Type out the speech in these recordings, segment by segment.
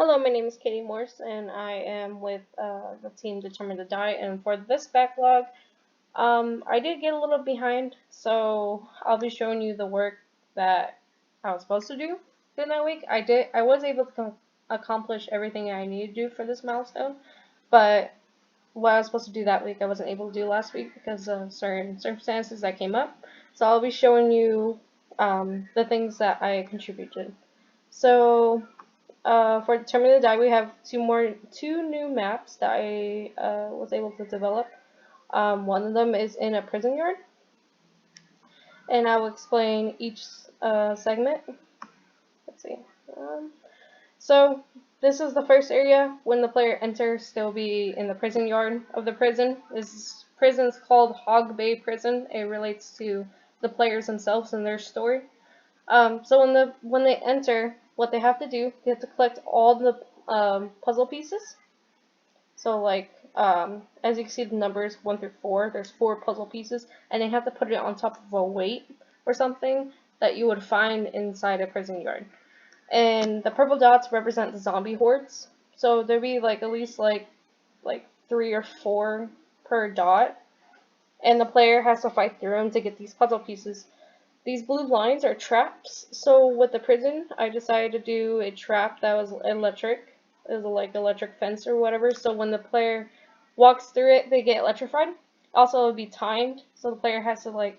Hello, my name is Katie Morse, and I am with the team Determined to Die. And for this backlog, I did get a little behind, so I'll be showing you the work that I was supposed to do during that week. I was able to accomplish everything I needed to do for this milestone, but what I was supposed to do that week, I wasn't able to do last week because of certain circumstances that came up. So I'll be showing you the things that I contributed. So for Determine to Die, we have two new maps that I was able to develop. One of them is in a prison yard, and I will explain each segment. Let's see. Um, so this is the first area. When the player enters, they'll be in the prison yard of the prison. This prison is called Hog Bay Prison. It relates to the players themselves and their story. So when they enter, what they have to do, they have to collect all the puzzle pieces. So like as you can see the numbers 1 through 4, there's 4 puzzle pieces, and they have to put it on top of a weight or something that you would find inside a prison yard. And the purple dots represent the zombie hordes. So there'd be like at least like 3 or 4 per dot, and the player has to fight through them to get these puzzle pieces. These blue lines are traps. So with the prison, I decided to do a trap that was electric. It was like electric fence or whatever. So when the player walks through it, they get electrified. Also, it would be timed, so the player has to like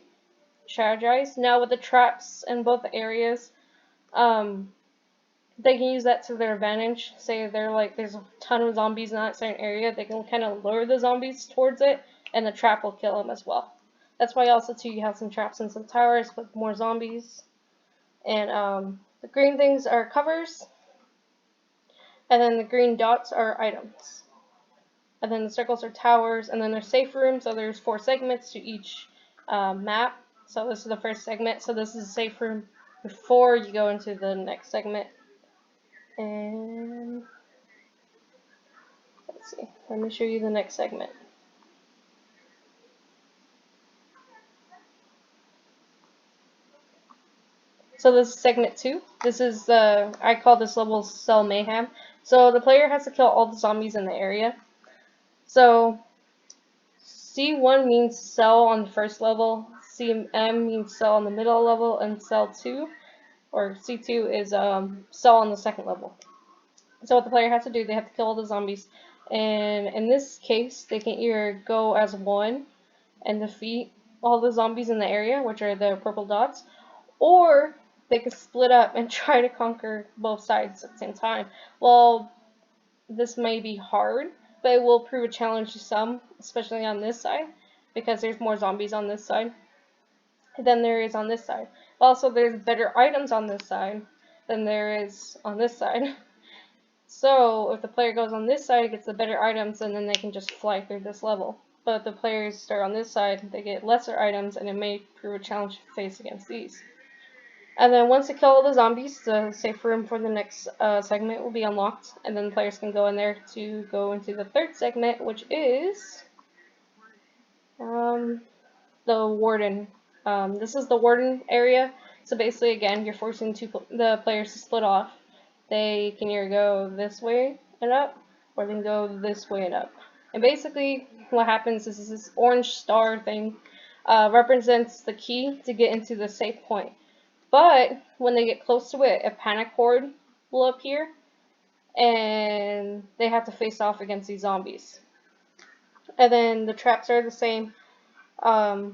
strategize. Now with the traps in both areas, they can use that to their advantage. Say there's a ton of zombies in that certain area, they can kind of lure the zombies towards it, and the trap will kill them as well. That's why also too you have some traps and some towers with more zombies. And the green things are covers, and then the green dots are items. And then the circles are towers, and then there's safe rooms. So there's 4 segments to each map. So this is the first segment. So this is a safe room before you go into the next segment. And let's see. Let me show you the next segment. So this is segment 2. This is I call this level Cell Mayhem. So the player has to kill all the zombies in the area. So C1 means cell on the first level, CM means cell on the middle level, and cell 2 or C2 is cell on the second level. So what the player has to do, they have to kill all the zombies, and in this case, they can either go as one and defeat all the zombies in the area, which are the purple dots, or they could split up and try to conquer both sides at the same time. Well, this may be hard, but it will prove a challenge to some, especially on this side, because there's more zombies on this side than there is on this side. Also, there's better items on this side than there is on this side. So if the player goes on this side, it gets the better items, and then they can just fly through this level. But if the players start on this side, they get lesser items, and it may prove a challenge to face against these. And then once they kill all the zombies, the safe room for the next segment will be unlocked, and then the players can go in there to go into the third segment, which is the warden. This is the warden area. So basically, again, you're forcing the players to split off. They can either go this way and up, or they can go this way and up. And basically, what happens is this orange star thing represents the key to get into the safe point. But when they get close to it, a panic horde will appear, and they have to face off against these zombies. And then the traps are the same. They're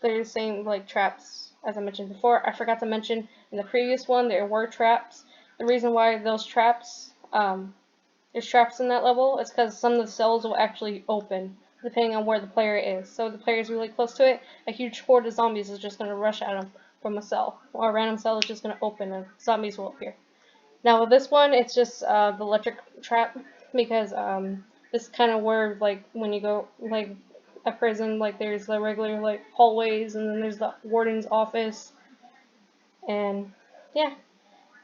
the same like traps as I mentioned before. I forgot to mention in the previous one there were traps. The reason why those traps, there's traps in that level is because some of the cells will actually open depending on where the player is. So if the player is really close to it, a huge horde of zombies is just going to rush at them from a cell, or a random cell is just going to open and zombies will appear. Now with this one, it's just the electric trap, because this is kind of where like when you go like a prison, like there's the regular like hallways, and then there's the warden's office, and yeah.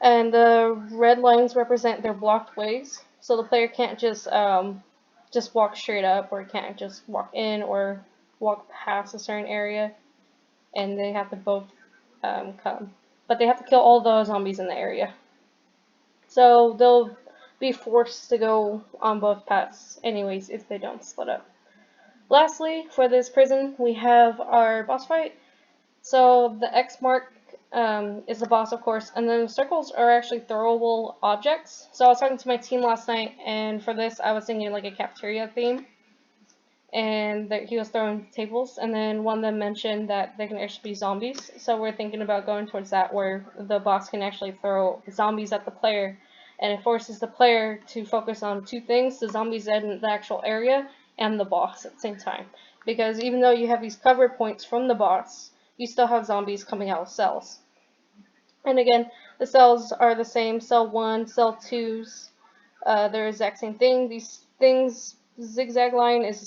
And the red lines represent their blocked ways, so the player can't just walk straight up, or can't just walk in or walk past a certain area, and they have to both but they have to kill all the zombies in the area. So be forced to go on both paths anyways if they don't split up. Lastly, for this prison, we have our boss fight. So the X mark is the boss, of course, and then the circles are actually throwable objects. So I was talking to my team last night, and for this I was thinking like a cafeteria theme, and he was throwing tables, and then one of them mentioned that they can actually be zombies. So we're thinking about going towards that, where the boss can actually throw zombies at the player, and it forces the player to focus on two things: the zombies in the actual area and the boss at the same time. Because even though you have these cover points from the boss, you still have zombies coming out of cells. And again, the cells are the same. Cell 1, cell 2's, they're the exact same thing. These things, zigzag line is a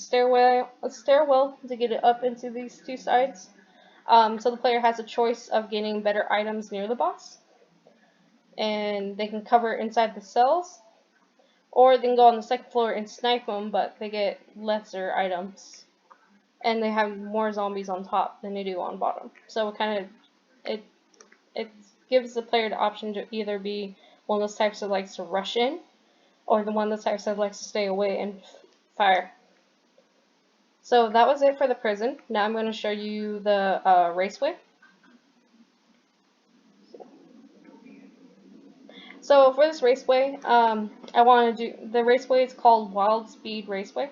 stairwell to get it up into these two sides. So the player has a choice of getting better items near the boss, and they can cover inside the cells, or they can go on the second floor and snipe them, but they get lesser items, and they have more zombies on top than they do on bottom. So it gives the player the option to either be one of those types that likes to rush in, or the one of those types that likes to stay away and fire. So that was it for the prison. Now I'm going to show you the raceway. So for this raceway, I want to do the raceway. It's called Wild Speed Raceway.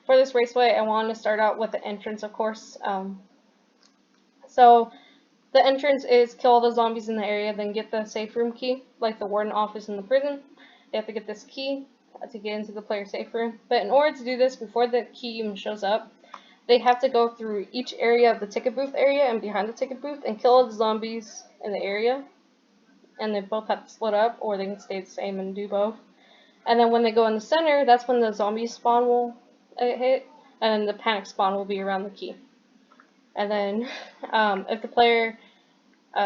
For this raceway, I want to start out with the entrance, of course. So the entrance is kill all the zombies in the area, then get the safe room key, like the warden office in the prison. They have to get this key to get into the player safe room. But in order to do this, before the key even shows up, they have to go through each area of the ticket booth area and behind the ticket booth and kill all the zombies in the area. And they both have to split up, or they can stay the same and do both. And then when they go in the center, that's when the zombie spawn will hit, and then the panic spawn will be around the key. And then if the player,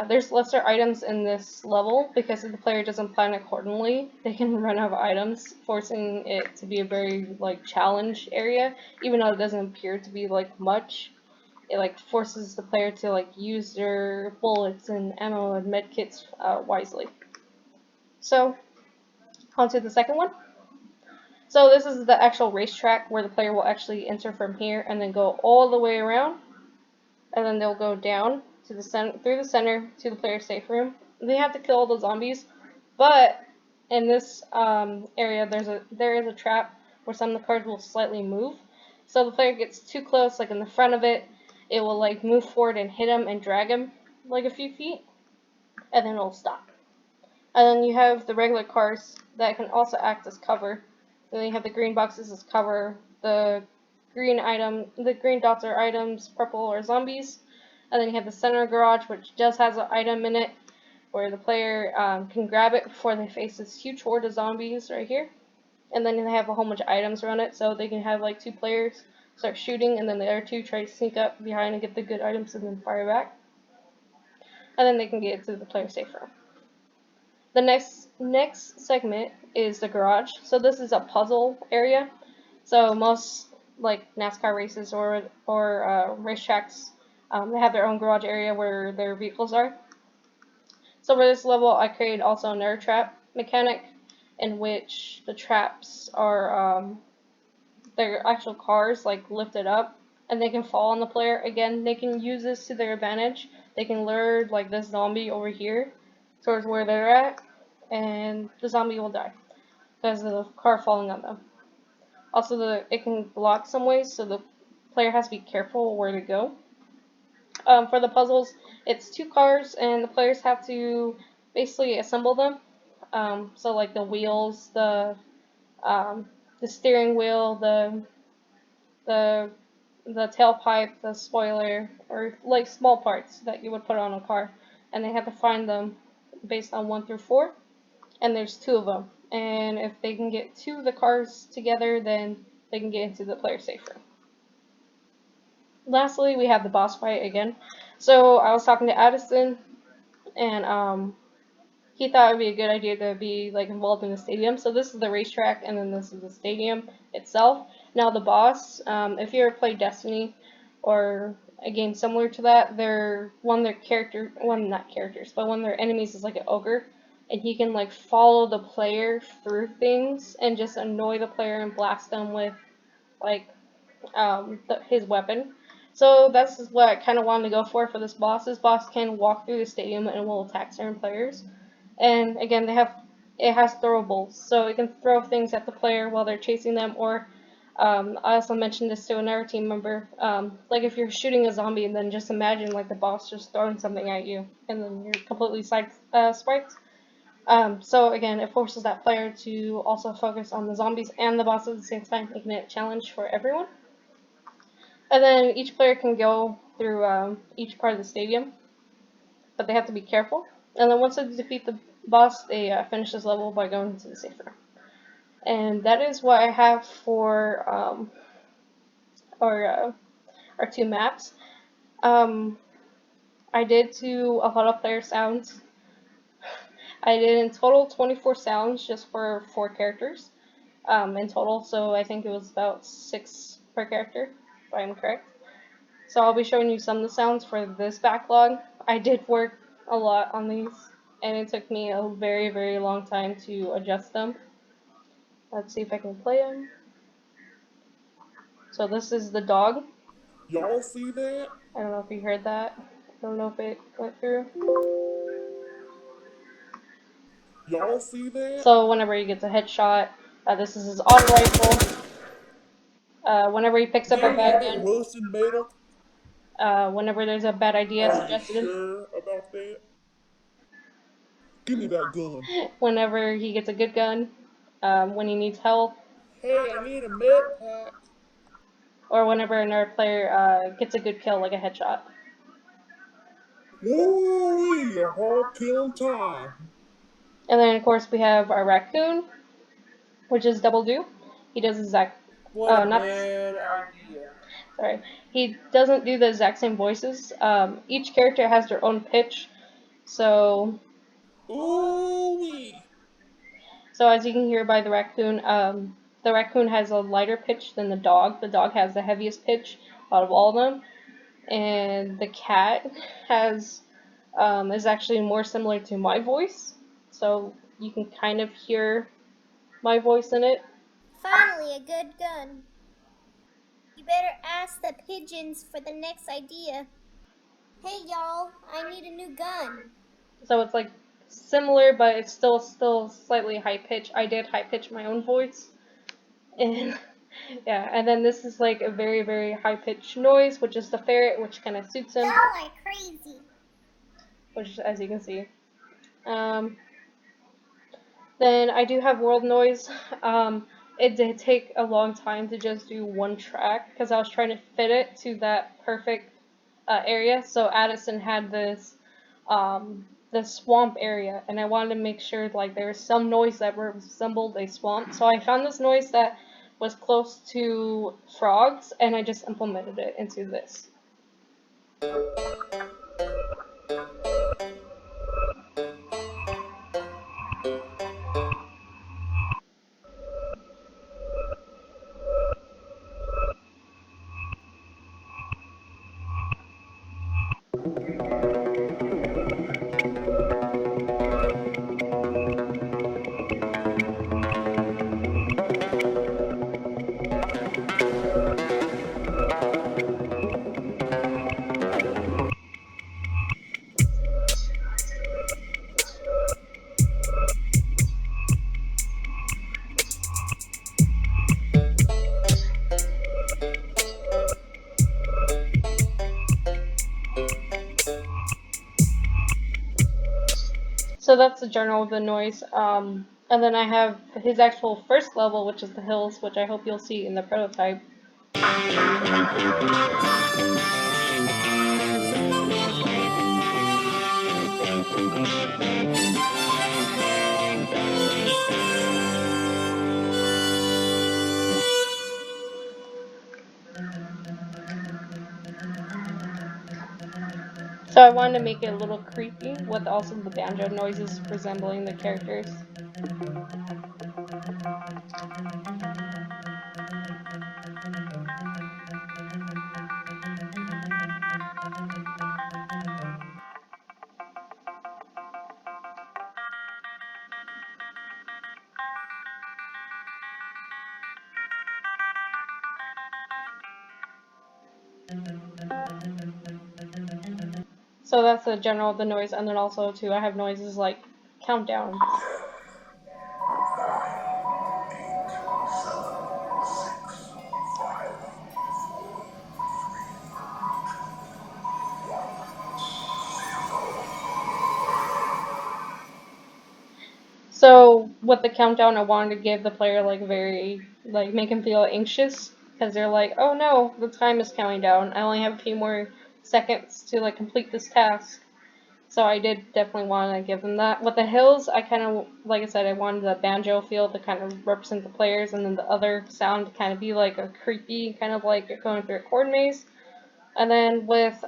there's lesser items in this level, because if the player doesn't plan accordingly, they can run out of items, forcing it to be a very challenge area, even though it doesn't appear to be much. It forces the player to use their bullets and ammo and medkits wisely. So on to the second one. So this is the actual racetrack where the player will actually enter from here and then go all the way around, and then they'll go down to the center, through the center to the player's safe room. They have to kill all the zombies, but in this area there is a trap where some of the cars will slightly move. So if the player gets too close, in the front of it, it will move forward and hit him and drag him a few feet, and then it'll stop. And then you have the regular cars that can also act as cover. And then you have the green boxes as cover. The green dots are items, purple are zombies. And then you have the center garage, which just has an item in it, where the player can grab it before they face this huge horde of zombies right here. And then they have a whole bunch of items around it, so they can have two players start shooting, and then the other two try to sneak up behind and get the good items and then fire back. And then they can get to the player safe room. The next segment is the garage. So this is a puzzle area. So most NASCAR races or racetracks, they have their own garage area where their vehicles are. So for this level, I created also another trap mechanic, in which the traps are their actual cars lifted up, and they can fall on the player. Again, they can use this to their advantage. They can lure this zombie over here towards where they're at, and the zombie will die because of the car falling on them. Also, it can block some ways, so the player has to be careful where to go. For the puzzles, it's two cars, and the players have to basically assemble them. So the wheels, the steering wheel, the tailpipe, the spoiler, or small parts that you would put on a car, and they have to find them based on 1 through 4, and there's 2 of them, and if they can get 2 of the cars together, then they can get into the player safe room. Lastly, we have the boss fight again. So I was talking to Addison, and he thought it would be a good idea to be involved in the stadium. So this is the racetrack, and then this is the stadium itself. Now the boss, if you ever played Destiny or a game similar to that, one of their enemies is like an ogre, and he can like follow the player through things and just annoy the player and blast them with like his weapon. So that's what I kind of wanted to go for this boss. This boss can walk through the stadium and will attack certain players. And again, it has throwables, so it can throw things at the player while they're chasing them. Or I also mentioned this to another team member. Like if you're shooting a zombie, and then just imagine like the boss just throwing something at you, and then you're completely swiped. So again, it forces that player to also focus on the zombies and the boss at the same time, making it a challenge for everyone. And then each player can go through each part of the stadium, but they have to be careful. And then once they defeat the boss, they finish this level by going to the safe room. And that is what I have for our two maps. I did do a lot of player sounds. I did in total 24 sounds just for 4 characters in total, so I think it was about 6 per character, if I'm correct. So I'll be showing you some of the sounds for this backlog. I did work a lot on these, and it took me a very, very long time to adjust them. Let's see if I can play them. So this is the dog. Y'all see that? I don't know if you heard that. I don't know if it went through. Y'all see that? So whenever he gets a headshot, this is his auto rifle. Whenever he picks up a Damn, bad that gun, rusted metal. whenever there's a bad idea Are you suggested, sure about that? Give me that gun. whenever he gets a good gun, when he needs help, Hey, I need a med pack. or whenever another player gets a good kill, like a headshot. Woo-wee, a hard killing time. And then, of course, we have our raccoon, which is Double Do. He does the exact, What a not, bad idea. sorry, he doesn't do the exact same voices. Each character has their own pitch, so Ooh-wee. as you can hear by the raccoon has a lighter pitch than the dog. The dog has the heaviest pitch out of all of them, and the cat has is actually more similar to my voice, so you can kind of hear my voice in it. Finally, a good gun. You better ask the pigeons for the next idea. Hey y'all, I need a new gun. So it's like similar, but it's still slightly high pitch. I did high pitch my own voice, and yeah. And then this is like a very, very high pitched noise, which is the ferret, which kind of suits him, Y'all are crazy. which as you can see. Then I do have world noise. It did take a long time to just do one track because I was trying to fit it to that perfect area. So Addison had this swamp area, and I wanted to make sure like there was some noise that resembled a swamp. So I found this noise that was close to frogs, and I just implemented it into this. So that's the general of the noise. And then I have his actual first level, which is the hills, which I hope you'll see in the prototype. So I wanted to make it a little creepy with also the banjo noises resembling the characters. So that's the general the noise, and then also too I have noises like countdown. So with the countdown, I wanted to give the player like make him feel anxious because they're like, oh no, the time is counting down. I only have a few more seconds to like complete this task. So I did definitely want to give them that. With the hills, I kind of, like I said, I wanted the banjo feel to kind of represent the players, and then the other sound to kind of be like a creepy, kind of like you're going through a chord maze. And then with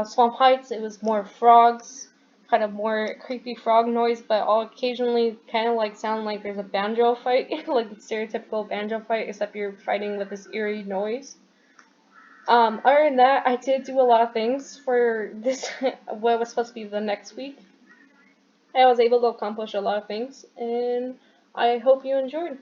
Swamp Heights, it was more frogs, kind of more creepy frog noise, but all occasionally kind of like sound like there's a banjo fight, like the stereotypical banjo fight, except you're fighting with this eerie noise. Other than that, I did do a lot of things for this, what was supposed to be the next week. I was able to accomplish a lot of things, and I hope you enjoyed.